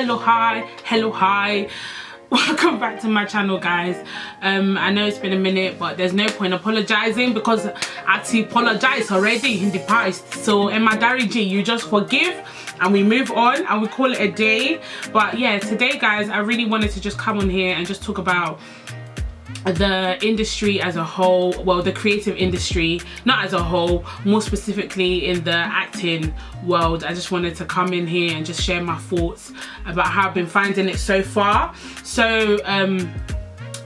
hi. Welcome back to my channel, guys. I know it's been a minute, but there's no point apologizing because I actually apologized already in the past. So in my diary G, you just forgive and we move on and we call it a day. But yeah, today, guys, I really wanted to just come on here and just talk about the industry as a whole. Well, the creative industry, not as a whole, more specifically in the acting world. I just wanted to come in here and just share my thoughts about how I've been finding it so far. So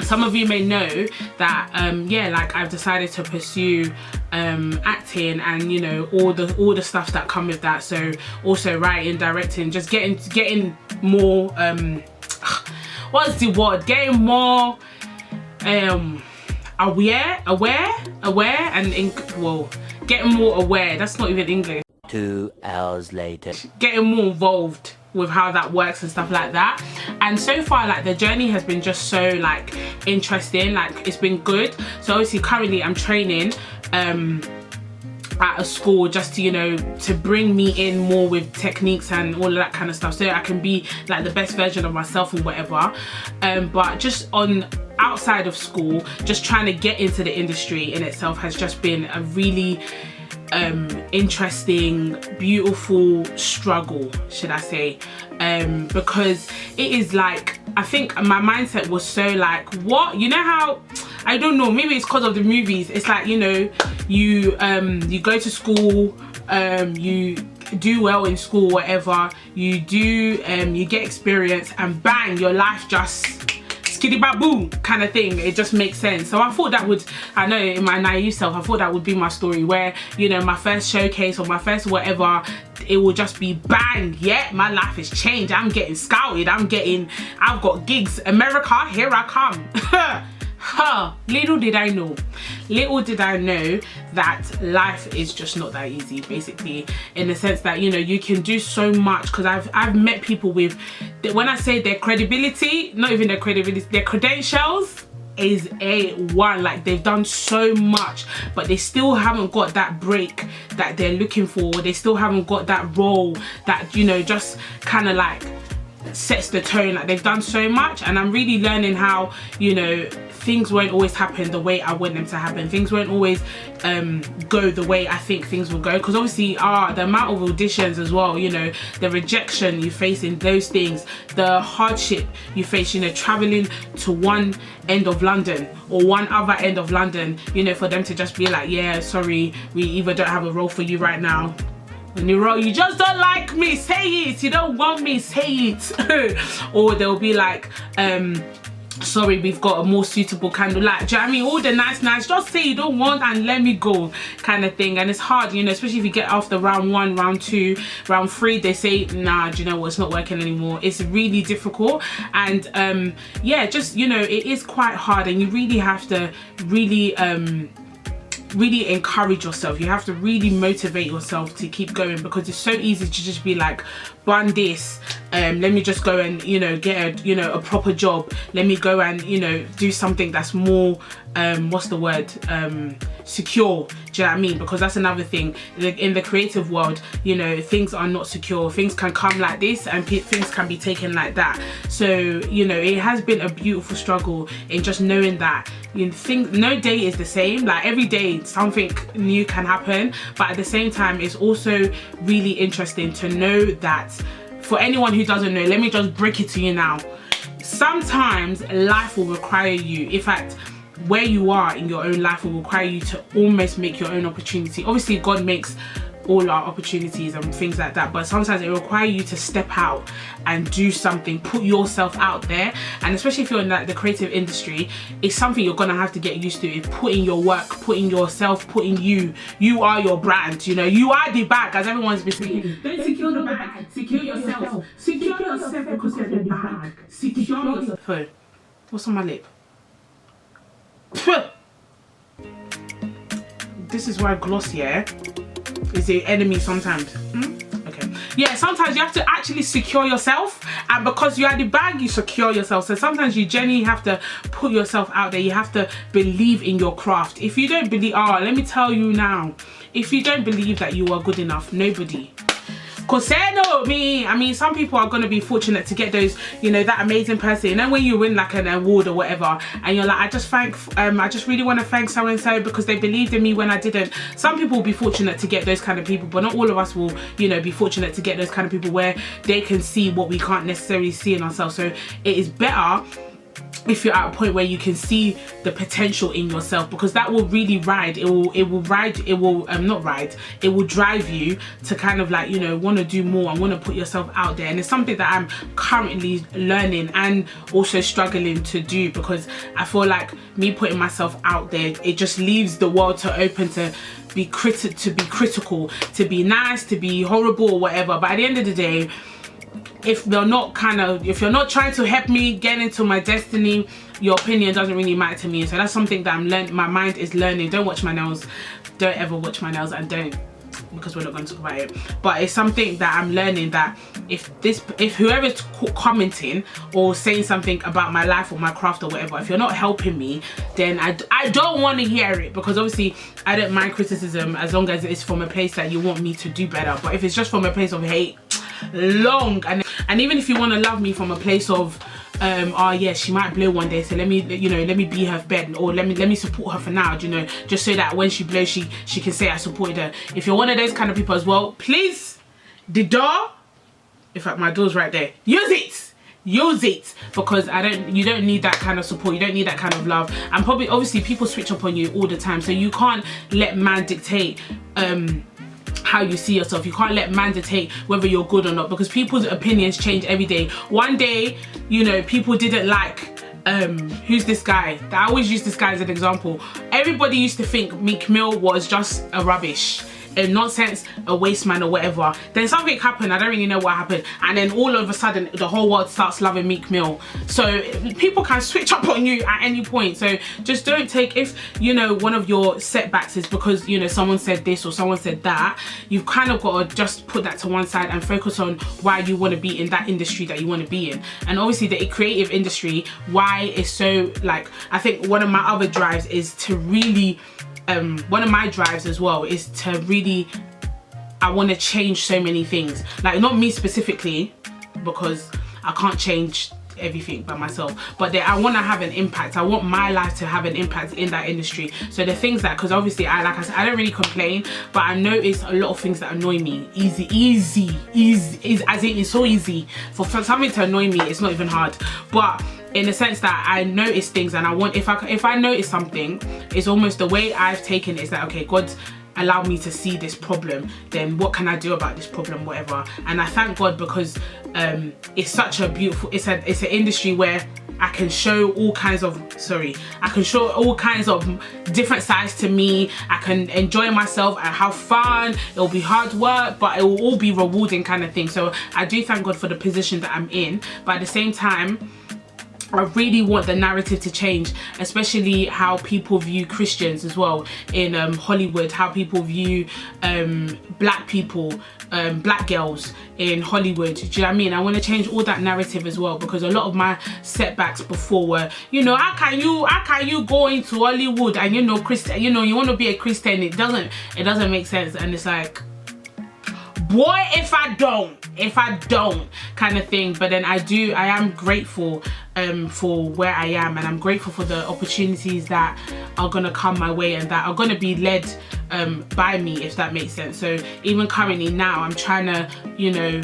some of you may know that yeah, like I've decided to pursue acting and, you know, all the stuff that come with that. So also writing, directing, just getting more what's the word, getting more aware and well, getting more aware. That's not even English. 2 hours later, getting more involved with how that works and stuff like that. And so far, like, the journey has been just so like interesting. Like, it's been good. So obviously currently I'm training at a school just to, you know, to bring me in more with techniques and all of that kind of stuff, so I can be like the best version of myself and whatever. But just on outside of school, just trying to get into the industry in itself has just been a really interesting, beautiful struggle, should I say, because it is like, I think my mindset was so like, what, you know how, I don't know, maybe it's because of the movies. It's like, you know, you go to school, you do well in school, whatever you do, you get experience, and bang, your life just skiddy baboo kind of thing. It just makes sense. So I thought that would, I know in my naive self, I thought that would be my story, where, you know, my first showcase or my first whatever, it will just be bang, yeah, my life has changed, I'm getting scouted, I've got gigs, America, here I come. Little did I know that life is just not that easy, basically, in the sense that, you know, you can do so much. Because I've met people with, when I say their credibility, not even their credibility, their credentials is A1, like they've done so much, but they still haven't got that break that they're looking for. They still haven't got that role that, you know, just kind of like sets the tone. Like, they've done so much, and I'm really learning how, you know, things won't always happen the way I want them to happen. Things won't always go the way I think things will go, because obviously the amount of auditions as well, you know, the rejection you face in those things, the hardship you face, you know, traveling to one end of London or one other end of London, you know, for them to just be like, yeah, sorry, we either don't have a role for you right now, and you just don't like me, say it, you don't want me, say it. Or they'll be like, sorry, we've got a more suitable candle. Like, do you know what I mean? All the nice, just say you don't want and let me go kind of thing. And it's hard, you know, especially if you get after round 1, round 2, round 3, they say, nah, do you know what, it's not working anymore. It's really difficult. And yeah, just, you know, it is quite hard, and you really have to really encourage yourself. You have to really motivate yourself to keep going, because it's so easy to just be like, bun this, let me just go and, you know, get a, you know, a proper job, let me go and, you know, do something that's more what's the word, secure. Do you know what I mean? Because that's another thing in the creative world, you know, things are not secure. Things can come like this and things can be taken like that. So, you know, it has been a beautiful struggle in just knowing that, you know, no day is the same. Like, every day something new can happen, but at the same time it's also really interesting to know that, for anyone who doesn't know, let me just break it to you now. Sometimes life will require you, in fact, where you are in your own life will require you to almost make your own opportunity. Obviously God makes all our opportunities and things like that, but sometimes it requires you to step out and do something, put yourself out there. And especially if you're in like the creative industry, it's something you're gonna have to get used to, is putting your work, putting yourself, putting you are your brand, you know, you are the bag, as everyone's been saying. Don't secure the bag, secure yourself. Secure yourself because you're the bag. Secure yourself. Oh, what's on my lip? This is why gloss, yeah, is the enemy sometimes. Okay, yeah, sometimes you have to actually secure yourself, and because you are the bag, you secure yourself. So sometimes you genuinely have to put yourself out there. You have to believe in your craft. If you don't believe, let me tell you now, if you don't believe that you are good enough, nobody Cause say no me, I mean, some people are gonna be fortunate to get those, you know, that amazing person. You know, when you win like an award or whatever, and you're like, I just really want to thank so and so because they believed in me when I didn't. Some people will be fortunate to get those kind of people, but not all of us will, you know, be fortunate to get those kind of people where they can see what we can't necessarily see in ourselves. So it is better if you're at a point where you can see the potential in yourself, because that will really it will drive you to kind of like, you know, want to do more and want to put yourself out there. And it's something that I'm currently learning and also struggling to do, because I feel like me putting myself out there, it just leaves the world to open to be critical, to be nice, to be horrible or whatever. But at the end of the day, if you're not trying to help me get into my destiny, your opinion doesn't really matter to me. So that's something that I'm learning. My mind is learning. Don't watch my nails. Don't ever watch my nails, and don't, because we're not going to talk about it. But it's something that I'm learning, that if whoever's commenting or saying something about my life or my craft or whatever, if you're not helping me, then I don't want to hear it, because obviously I don't mind criticism as long as it's from a place that you want me to do better. But if it's just from a place of hate, and even if you want to love me from a place of oh yeah, she might blow one day, so let me be her bed, or let me support her for now, you know, just so that when she blows, she can say I supported her. If you're one of those kind of people as well, please, the door, in fact my door's right there, use it, because you don't need that kind of support, you don't need that kind of love. And obviously people switch up on you all the time, so you can't let man dictate how you see yourself. You can't let man dictate whether you're good or not, because people's opinions change every day. One day, you know, people didn't like who's this guy? I always use this guy as an example. Everybody used to think Meek Mill was just a rubbish, a nonsense, a waste man or whatever. Then something happened, I don't really know what happened, and then all of a sudden the whole world starts loving Meek Mill. So people can switch up on you at any point. So just don't take, if you know one of your setbacks is because, you know, someone said this or someone said that, you've kind of got to just put that to one side and focus on why you want to be in that industry that you want to be in. And obviously the creative industry, why it's so, like, I think one of my other drives is to really one of my drives as well is to really, I want to change so many things. Like, not me specifically, because I can't change everything by myself, but I want to have an impact. I want my life to have an impact in that industry. So the things that, because obviously like I said, I don't really complain, but I notice a lot of things that annoy me. Easy, as in it's so easy for something to annoy me. It's not even hard, but in the sense that I notice things, and I want, if I notice something, it's almost the way I've taken it is that, okay, God allowed me to see this problem, then what can I do about this problem, whatever. And I thank God, because it's such a beautiful, it's an industry where I can show all kinds of different sides to me. I can enjoy myself and have fun. It'll be hard work, but it will all be rewarding kind of thing. So I do thank God for the position that I'm in, but at the same time, I really want the narrative to change, especially how people view Christians as well in Hollywood, how people view black people, black girls in Hollywood. Do you know what I mean? I want to change all that narrative as well, because a lot of my setbacks before were, you know, how can you go into Hollywood and, you know, Christian, you know, you want to be a Christian, it doesn't make sense. And it's like, boy, if I don't kind of thing. But then I am grateful for where I am, and I'm grateful for the opportunities that are gonna come my way and that are gonna be led by me, if that makes sense. So even currently now, I'm trying to, you know,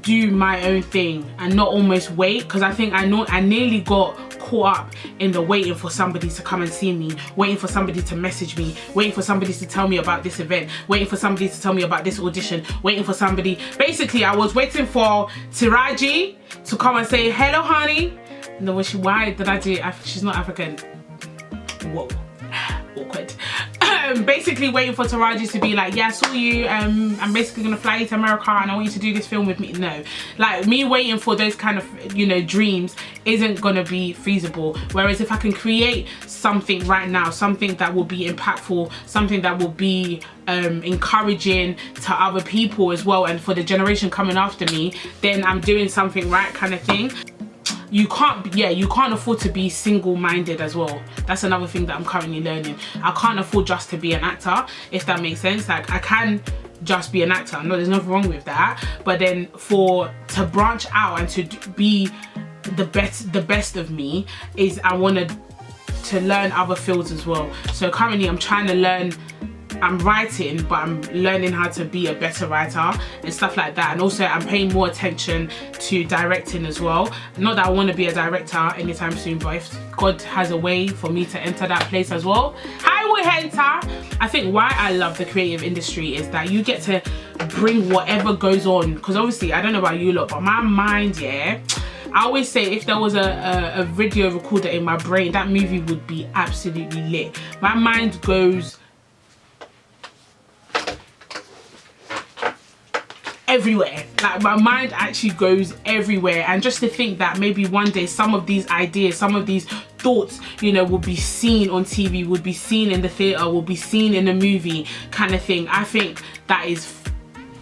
do my own thing and not almost wait, because I think I nearly got caught up in the waiting for somebody to come and see me, waiting for somebody to message me, waiting for somebody to tell me about this event, waiting for somebody to tell me about this audition, waiting for somebody. Basically, I was waiting for Taraji to come and say, hello honey. And then why did I do it? She's not African. Whoa, awkward. Basically waiting for Taraji to be like, yeah, I saw you, I'm basically gonna fly you to America and I want you to do this film with me. No, like, me waiting for those kind of, you know, dreams isn't gonna be feasible. Whereas if I can create something right now, something that will be impactful, something that will be encouraging to other people as well, and for the generation coming after me, then I'm doing something right, kind of thing. You can't afford to be single-minded as well. That's another thing that I'm currently learning. I can't afford just to be an actor, if that makes sense. Like, I can just be an actor. No, there's nothing wrong with that. But then to branch out and to be the best of me is I want to learn other fields as well. So currently I'm trying to learn, I'm writing, but I'm learning how to be a better writer and stuff like that. And also I'm paying more attention to directing as well. Not that I want to be a director anytime soon, but if God has a way for me to enter that place as well, I will enter. I think why I love the creative industry is that you get to bring whatever goes on, because obviously I don't know about you lot, but my mind, yeah, I always say if there was a video recorder in my brain, that movie would be absolutely lit. My mind goes everywhere. Like my mind actually goes everywhere, and just to think that maybe one day some of these ideas, some of these thoughts, you know, will be seen on TV, would be seen in the theater, will be seen in a movie kind of thing. I think that is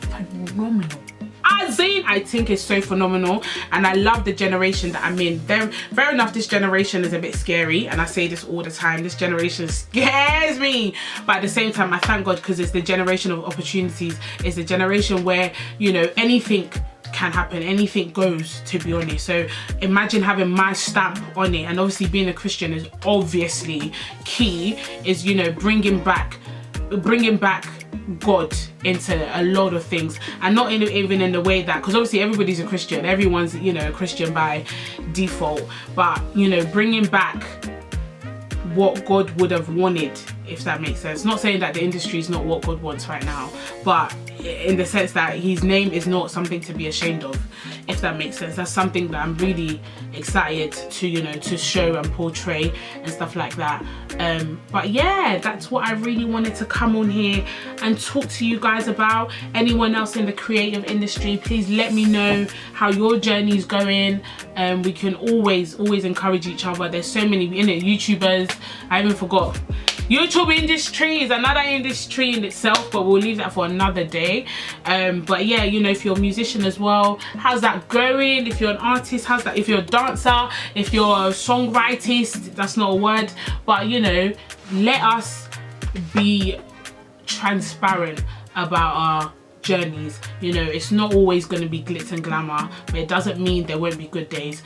phenomenal. I think it's so phenomenal, and I love the generation that I'm in. Fair enough, this generation is a bit scary, and I say this all the time, this generation scares me, but at the same time I thank God, because it's the generation of opportunities. It's the generation where, you know, anything can happen, anything goes, to be honest. So imagine having my stamp on it, and obviously being a Christian is obviously key, is, you know, bringing back God into a lot of things, and not even in the way that, because obviously everybody's a Christian, everyone's, you know, a Christian by default, but, you know, bringing back what God would have wanted, if that makes sense. Not saying that the industry is not what God wants right now, but in the sense that his name is not something to be ashamed of, if that makes sense. That's something that I'm really excited to, you know, to show and portray and stuff like that. But yeah, that's what I really wanted to come on here and talk to you guys about. Anyone else in the creative industry, please let me know how your journey is going. We can always encourage each other. There's so many, you know, YouTubers. I even forgot, YouTube industry is another industry in itself, but we'll leave that for another day. But yeah, you know, if you're a musician as well, how's that going? If you're an artist, how's that? If you're a dancer, if you're a songwriter, that's not a word, but you know, let us be transparent about our journeys. You know, it's not always going to be glitz and glamour, but it doesn't mean there won't be good days.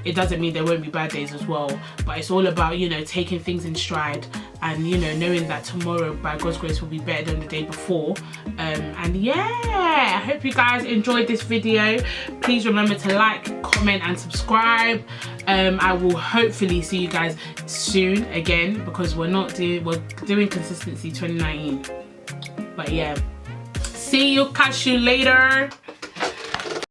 It doesn't mean there won't be bad days as well, but it's all about, you know, taking things in stride, and, you know, knowing that tomorrow by God's grace will be better than the day before. And yeah, I hope you guys enjoyed this video. Please remember to like, comment and subscribe. I will hopefully see you guys soon again, because we're doing consistency 2019. But yeah, see you, catch you later.